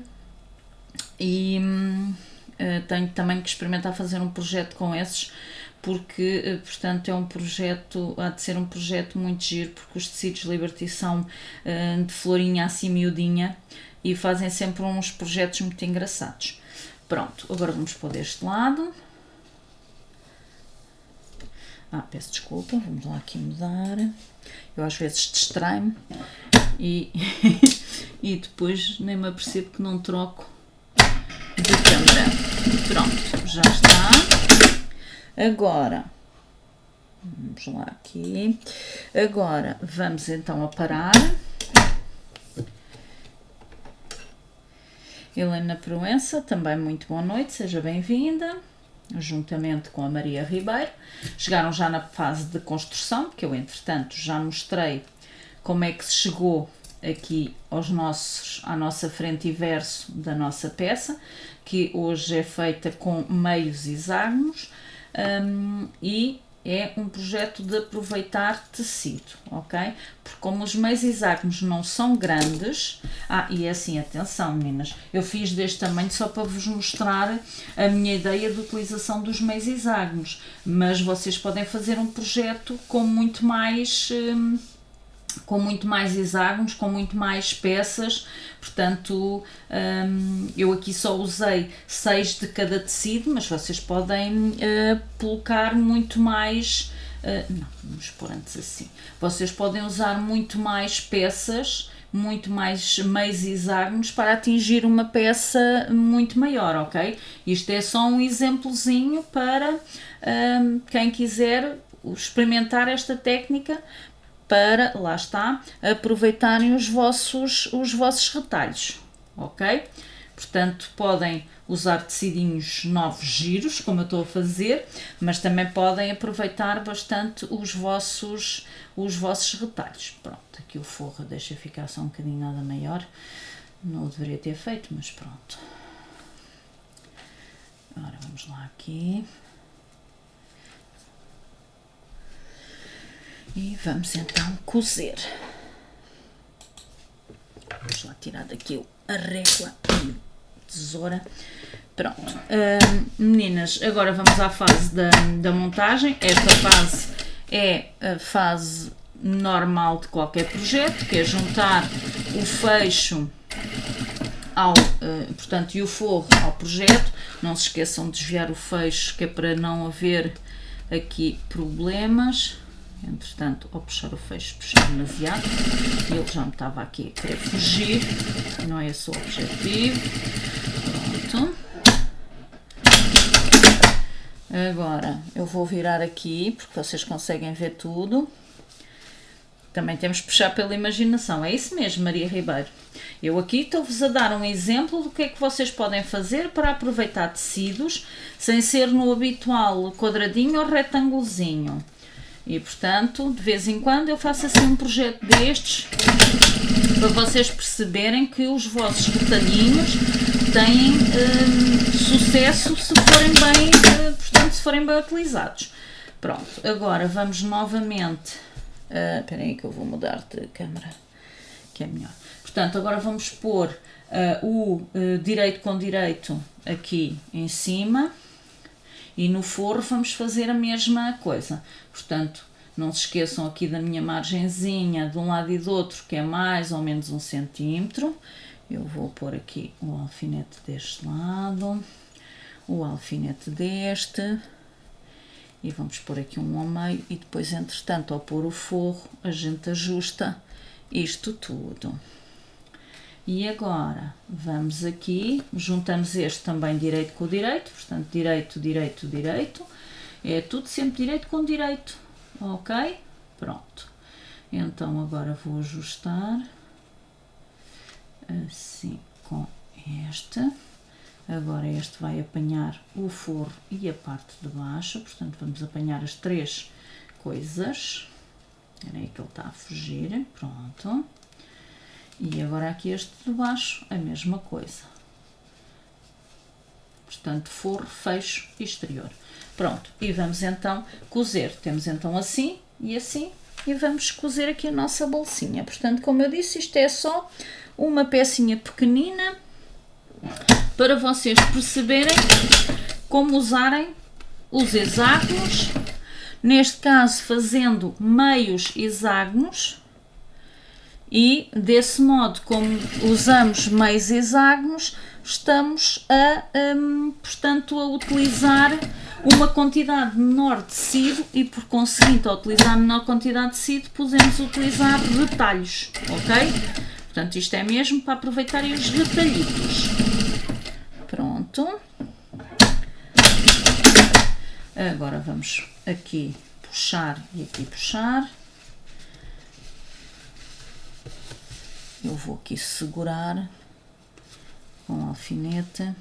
E tenho também que experimentar fazer um projeto com esses, porque, portanto, há de ser um projeto muito giro, porque os tecidos Liberty são de florinha assim miudinha, e fazem sempre uns projetos muito engraçados. Pronto, agora vamos pôr deste lado. Peço desculpa, vamos lá aqui mudar. Eu às vezes distraio-me e depois nem me apercebo que não troco de câmera. Pronto, já está. Agora, vamos lá aqui. Agora vamos então a parar. Helena Proença, também muito boa noite, seja bem-vinda, juntamente com a Maria Ribeiro. Chegaram já na fase de construção, que eu entretanto já mostrei como é que se chegou aqui à nossa frente e verso da nossa peça, que hoje é feita com meios hexágonos, e é um projeto de aproveitar tecido, ok? Porque como os meios hexágonos não são grandes, e é assim, atenção meninas, eu fiz deste tamanho só para vos mostrar a minha ideia de utilização dos meios hexágonos, mas vocês podem fazer um projeto com muito mais hexágonos, com muito mais peças, portanto eu aqui só usei 6 de cada tecido, mas vocês podem colocar muito mais, não, vamos pôr antes assim, vocês podem usar muito mais peças, muito mais meios hexágonos para atingir uma peça muito maior, ok? Isto é só um exemplozinho para quem quiser experimentar esta técnica, para, lá está, aproveitarem os vossos retalhos, ok? Portanto, podem usar tecidinhos novos giros, como eu estou a fazer, mas também podem aproveitar bastante os vossos retalhos. Pronto, aqui o forro deixa ficar só um bocadinho nada maior, não o deveria ter feito, mas pronto. Agora vamos lá aqui. E vamos então cozer. Vamos lá tirar daqui a régua e tesoura. Pronto. Meninas, agora vamos à fase da montagem. Esta fase é a fase normal de qualquer projeto, que é juntar o fecho portanto, e o forro ao projeto. Não se esqueçam de desviar o fecho, que é para não haver aqui problemas. Entretanto, ao puxar o fecho, puxei demasiado e ele já me estava aqui a querer fugir, não é esse o objetivo. Pronto. Agora eu vou virar aqui, porque vocês conseguem ver tudo. Também temos que puxar pela imaginação, é isso mesmo, Maria Ribeiro. Eu aqui estou-vos a dar um exemplo do que é que vocês podem fazer para aproveitar tecidos, sem ser no habitual quadradinho ou retângulozinho. E, portanto, de vez em quando eu faço assim um projeto destes, para vocês perceberem que os vossos retalhinhos têm sucesso se forem bem, portanto, se forem bem utilizados. Pronto, agora vamos novamente, espera aí que eu vou mudar de câmera, que é melhor. Portanto, agora vamos pôr o direito com direito aqui em cima. E no forro vamos fazer a mesma coisa. Portanto, não se esqueçam aqui da minha margenzinha de um lado e do outro, que é mais ou menos 1 centímetro. Eu vou pôr aqui o alfinete deste lado, o alfinete deste, e vamos pôr aqui um ao meio, e depois, entretanto, ao pôr o forro, a gente ajusta isto tudo. E agora, vamos aqui, juntamos este também direito com o direito, portanto, direito, direito, direito, é tudo sempre direito com direito, ok? Pronto. Então, agora vou ajustar, assim, com este. Agora este vai apanhar o forro e a parte de baixo, portanto, vamos apanhar as 3 coisas. Era aí que ele está a fugir, pronto. E agora aqui este de baixo, a mesma coisa. Portanto, forro, fecho e exterior. Pronto, e vamos então cozer. Temos então assim, e vamos cozer aqui a nossa bolsinha. Portanto, como eu disse, isto é só uma pecinha pequenina para vocês perceberem como usarem os hexágonos. Neste caso, fazendo meios hexágonos. E desse modo, como usamos meios hexágonos, estamos portanto, a utilizar uma quantidade menor de tecido e, por conseguinte, ao utilizar menor quantidade de tecido, podemos utilizar retalhos, ok? Portanto, isto é mesmo para aproveitarem os retalhitos. Pronto. Agora vamos aqui puxar e aqui puxar. Eu vou aqui segurar com o alfinete,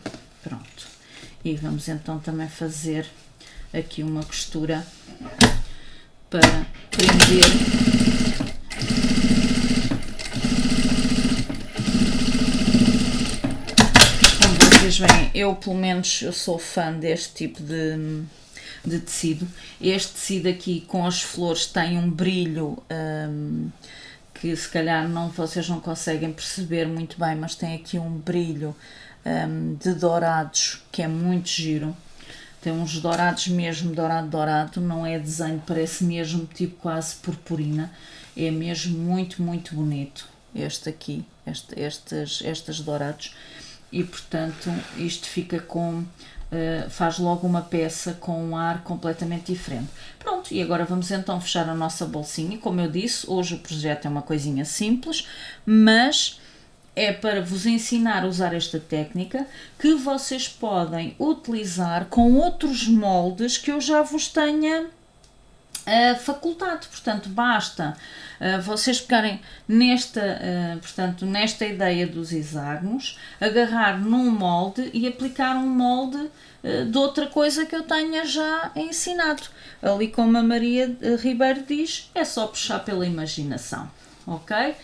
pronto. E vamos então também fazer aqui uma costura para prender. Como vocês veem, eu pelo menos eu sou fã deste tipo de de tecido. Este tecido aqui com as flores tem um brilho que se calhar vocês não conseguem perceber muito bem, mas tem aqui um brilho de dourados que é muito giro. Tem uns dourados mesmo, dourado, não é desenho, parece mesmo tipo quase purpurina, é mesmo muito, muito bonito este aqui, estes dourados, e portanto isto fica com, faz logo uma peça com um ar completamente diferente. Pronto, e agora vamos então fechar a nossa bolsinha. Como eu disse, hoje o projeto é uma coisinha simples, mas é para vos ensinar a usar esta técnica que vocês podem utilizar com outros moldes que eu já vos tenha facultado. Portanto, basta vocês pegarem nesta ideia dos hexágonos, agarrar num molde e aplicar um molde de outra coisa que eu tenha já ensinado. Ali, como a Maria Ribeiro diz, é só puxar pela imaginação, ok?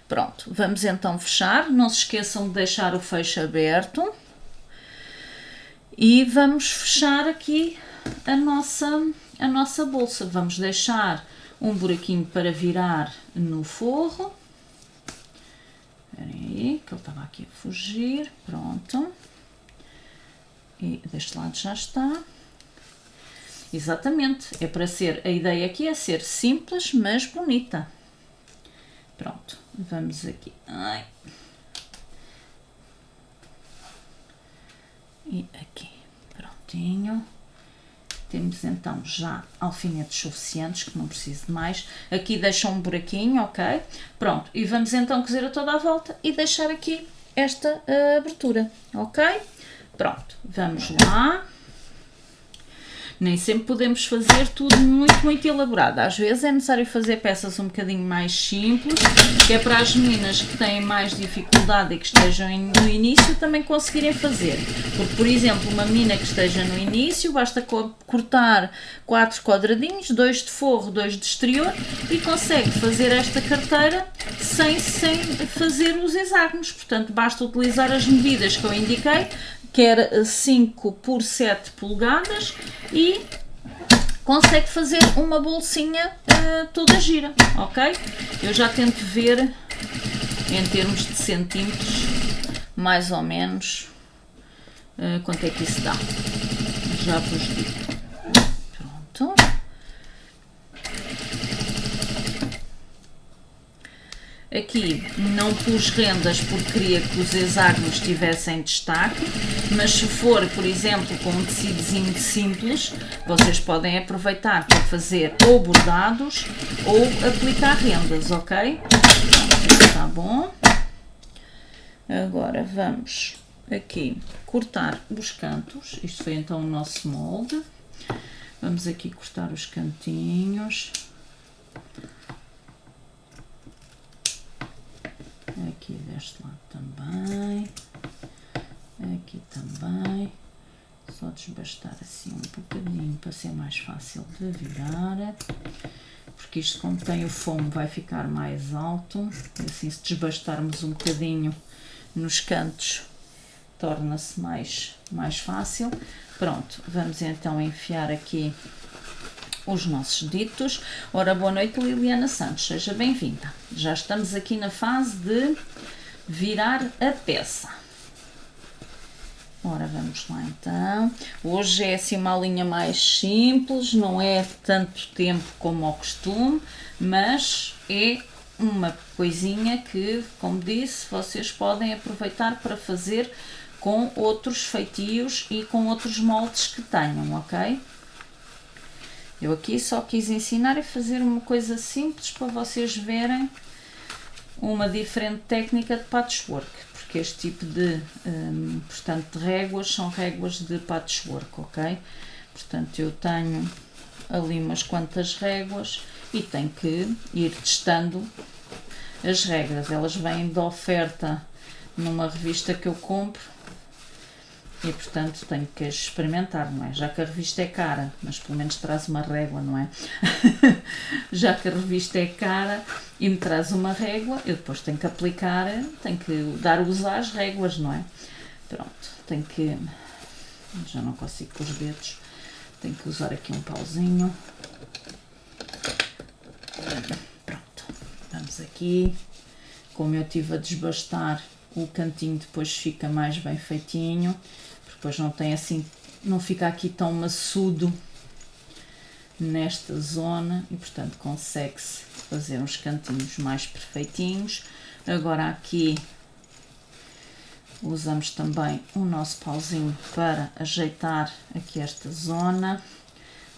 Pronto, vamos então fechar, não se esqueçam de deixar o fecho aberto e vamos fechar aqui a nossa bolsa. Vamos deixar um buraquinho para virar no forro. Espera aí, que ele estava aqui a fugir, pronto. E deste lado já está. Exatamente, é para ser, a ideia aqui é ser simples, mas bonita. Pronto, vamos aqui. Ai. E aqui, prontinho. Temos então já alfinetes suficientes, que não preciso de mais. Aqui deixa um buraquinho, ok? Pronto, e vamos então cozer a toda a volta e deixar aqui esta abertura, ok? Pronto, vamos lá. Nem sempre podemos fazer tudo muito, muito elaborado. Às vezes é necessário fazer peças um bocadinho mais simples, que é para as meninas que têm mais dificuldade e que estejam no início também conseguirem fazer. Porque, por exemplo, uma menina que esteja no início, basta cortar 4 quadradinhos, 2 de forro, 2 de exterior, e consegue fazer esta carteira sem fazer os hexágonos. Portanto, basta utilizar as medidas que eu indiquei, que era 5 por 7 polegadas, e consegue fazer uma bolsinha toda gira, ok? Eu já tento ver em termos de centímetros, mais ou menos, quanto é que isso dá. Já vos digo. Pronto. Aqui não pus rendas porque queria que os hexágonos tivessem destaque, mas se for, por exemplo, com um tecidozinho simples, vocês podem aproveitar para fazer ou bordados ou aplicar rendas, ok? Então, está bom. Agora vamos aqui cortar os cantos. Isto foi então o nosso molde. Vamos aqui cortar os cantinhos. Aqui deste lado também, aqui também, só desbastar assim um bocadinho para ser mais fácil de virar, porque isto, como tem o fomo, vai ficar mais alto, e assim, se desbastarmos um bocadinho nos cantos, torna-se mais fácil. Pronto, vamos então enfiar aqui os nossos ditos. Ora, boa noite, Liliana Santos, seja bem-vinda. Já estamos aqui na fase de virar a peça. Ora, vamos lá então. Hoje é assim uma linha mais simples, não é tanto tempo como ao costume, mas é uma coisinha que, como disse, vocês podem aproveitar para fazer com outros feitios e com outros moldes que tenham, ok? Eu aqui só quis ensinar a fazer uma coisa simples para vocês verem uma diferente técnica de patchwork, porque este tipo de, portanto, de réguas são réguas de patchwork, ok? Portanto, eu tenho ali umas quantas réguas e tenho que ir testando as regras. Elas vêm de oferta numa revista que eu compro. E, portanto, tenho que experimentar, não é? Já que a revista é cara, mas pelo menos traz uma régua, não é? Já que a revista é cara e me traz uma régua, eu depois tenho que aplicar, tenho que dar uso às réguas, não é? Pronto, tenho que... Já não consigo com os dedos. Tenho que usar aqui um pauzinho. Pronto, vamos aqui. Como eu estive a desbastar, o cantinho depois fica mais bem feitinho, depois não tem assim, não fica aqui tão maçudo nesta zona e portanto consegue-se fazer uns cantinhos mais perfeitinhos. Agora aqui usamos também o nosso pauzinho para ajeitar aqui esta zona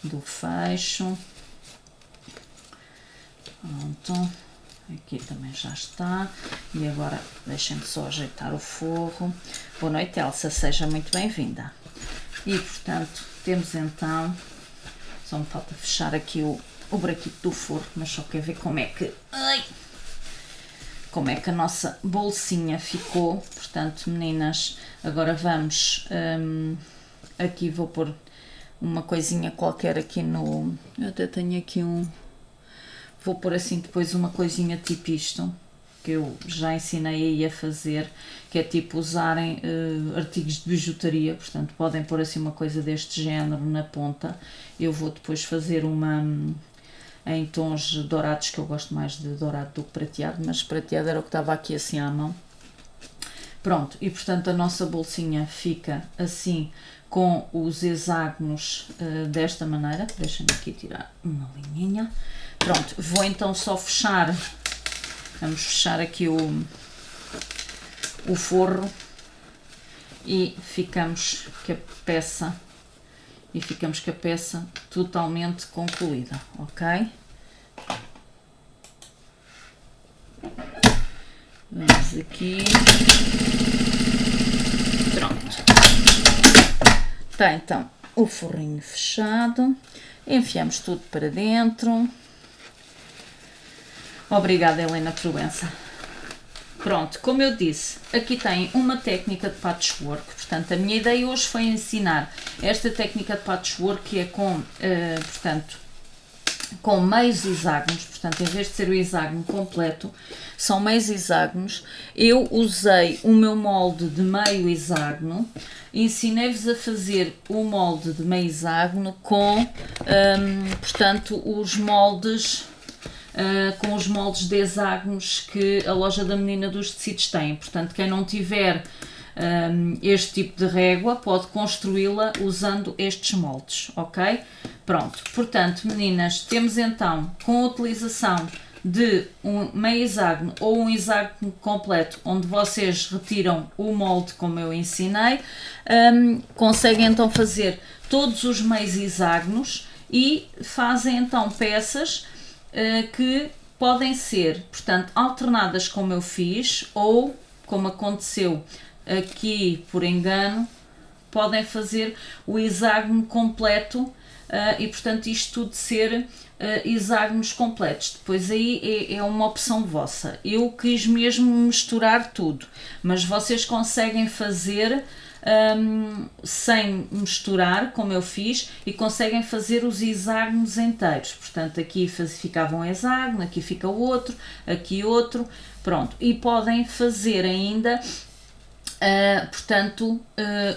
do fecho. Pronto, aqui também já está. E agora deixem-me só ajeitar o forro. Boa noite, Elsa, seja muito bem-vinda. E portanto temos então, só me falta fechar aqui o braquito do forro, mas só quero ver como é que a nossa bolsinha ficou. Portanto, meninas, agora vamos, aqui vou pôr uma coisinha qualquer aqui no, eu até tenho aqui vou pôr assim depois uma coisinha tipo isto, que eu já ensinei aí a fazer, que é tipo usarem artigos de bijutaria, portanto podem pôr assim uma coisa deste género na ponta. Eu vou depois fazer uma em tons dourados, que eu gosto mais de dourado do que prateado, mas prateado era o que estava aqui assim à mão. Pronto, e portanto a nossa bolsinha fica assim com os hexágonos desta maneira. Deixem-me aqui tirar uma linhinha. Pronto, vou então só fechar, vamos fechar aqui o forro e ficamos com a peça totalmente concluída, ok? Vamos aqui, pronto, está então o forrinho fechado, enfiamos tudo para dentro. Obrigada, Helena Proença. Pronto, como eu disse, aqui tem uma técnica de patchwork. Portanto, a minha ideia hoje foi ensinar esta técnica de patchwork, que é com, portanto, com meios hexágonos. Portanto, em vez de ser o hexágono completo, são meios hexágonos. Eu usei o meu molde de meio hexágono. Ensinei-vos a fazer o molde de meio hexágono com, portanto, os moldes... com os moldes de hexágonos que a loja da Menina dos Tecidos tem. Portanto, quem não tiver este tipo de régua pode construí-la usando estes moldes, ok? Pronto, portanto, meninas, temos então, com a utilização de um meio hexágono ou um hexágono completo, onde vocês retiram o molde como eu ensinei, conseguem então fazer todos os meios hexágonos e fazem então peças que podem ser, portanto, alternadas como eu fiz, ou como aconteceu aqui por engano, podem fazer o hexágono completo e portanto isto tudo ser hexágonos completos. Depois aí é uma opção vossa. Eu quis mesmo misturar tudo, mas vocês conseguem fazer sem misturar, como eu fiz, e conseguem fazer os hexágonos inteiros. Portanto, aqui ficava um hexágono, aqui fica outro, aqui outro, pronto. E podem fazer ainda, portanto,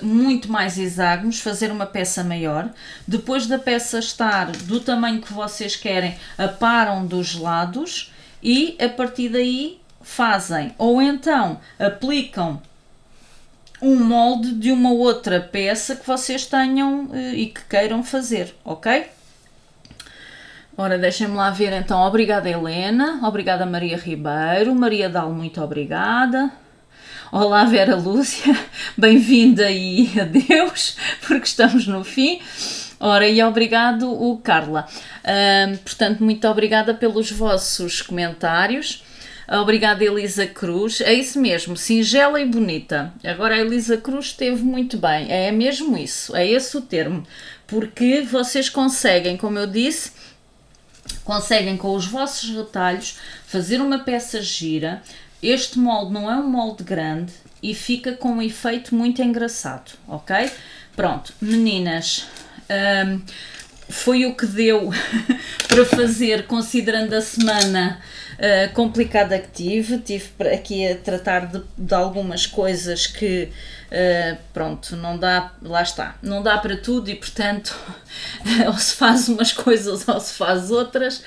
muito mais hexágonos, fazer uma peça maior. Depois da peça estar do tamanho que vocês querem, aparam dos lados e a partir daí fazem, ou então aplicam um molde de uma outra peça que vocês tenham e que queiram fazer, ok? Ora, deixem-me lá ver então. Obrigada, Helena. Obrigada, Maria Ribeiro. Maria Dal, muito obrigada. Olá, Vera Lúcia. Bem-vinda e adeus, porque estamos no fim. Ora, e obrigado, o Carla. Portanto, muito obrigada pelos vossos comentários. Obrigada, Elisa Cruz. É isso mesmo, singela e bonita. Agora a Elisa Cruz esteve muito bem. É mesmo isso, é esse o termo. Porque vocês conseguem, como eu disse, conseguem com os vossos retalhos fazer uma peça gira. Este molde não é um molde grande e fica com um efeito muito engraçado, ok? Pronto, meninas, foi o que deu para fazer, considerando a semana complicada que tive aqui a tratar de algumas coisas que, pronto, não dá, lá está, não dá para tudo e, portanto, ou se faz umas coisas ou se faz outras,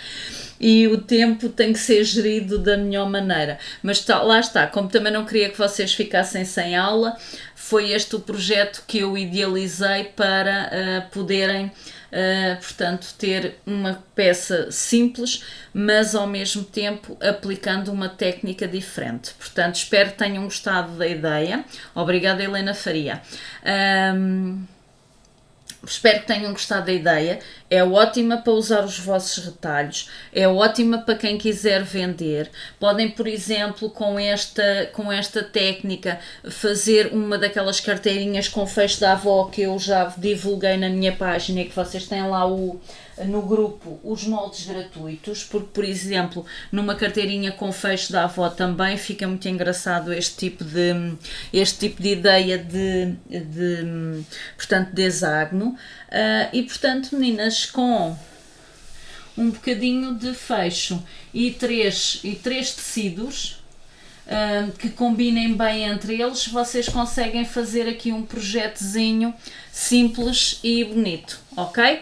e o tempo tem que ser gerido da melhor maneira. Mas lá está, como também não queria que vocês ficassem sem aula, foi este o projeto que eu idealizei para poderem, portanto, ter uma peça simples, mas ao mesmo tempo aplicando uma técnica diferente. Portanto, espero que tenham gostado da ideia. Obrigada, Helena Faria. Espero que tenham gostado da ideia. É ótima para usar os vossos retalhos, é ótima para quem quiser vender. Podem, por exemplo, com esta técnica, fazer uma daquelas carteirinhas com fecho da avó que eu já divulguei na minha página e que vocês têm lá no grupo os moldes gratuitos, porque, por exemplo, numa carteirinha com fecho da avó também fica muito engraçado este tipo de ideia portanto, de hexágono. E, portanto, meninas, com um bocadinho de fecho e três tecidos que combinem bem entre eles, vocês conseguem fazer aqui um projetozinho simples e bonito, ok?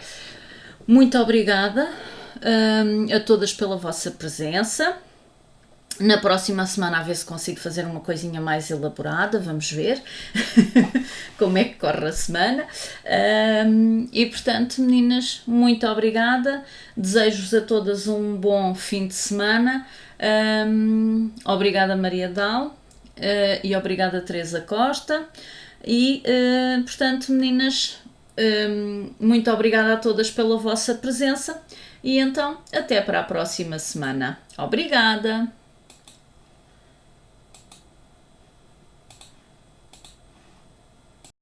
Muito obrigada a todas pela vossa presença. Na próxima semana a ver se consigo fazer uma coisinha mais elaborada, vamos ver como é que corre a semana. E portanto, meninas, muito obrigada. Desejo-vos a todas um bom fim de semana. Obrigada, Maria Dal, e obrigada, Teresa Costa. E portanto, meninas, muito obrigada a todas pela vossa presença e então até para a próxima semana. Obrigada!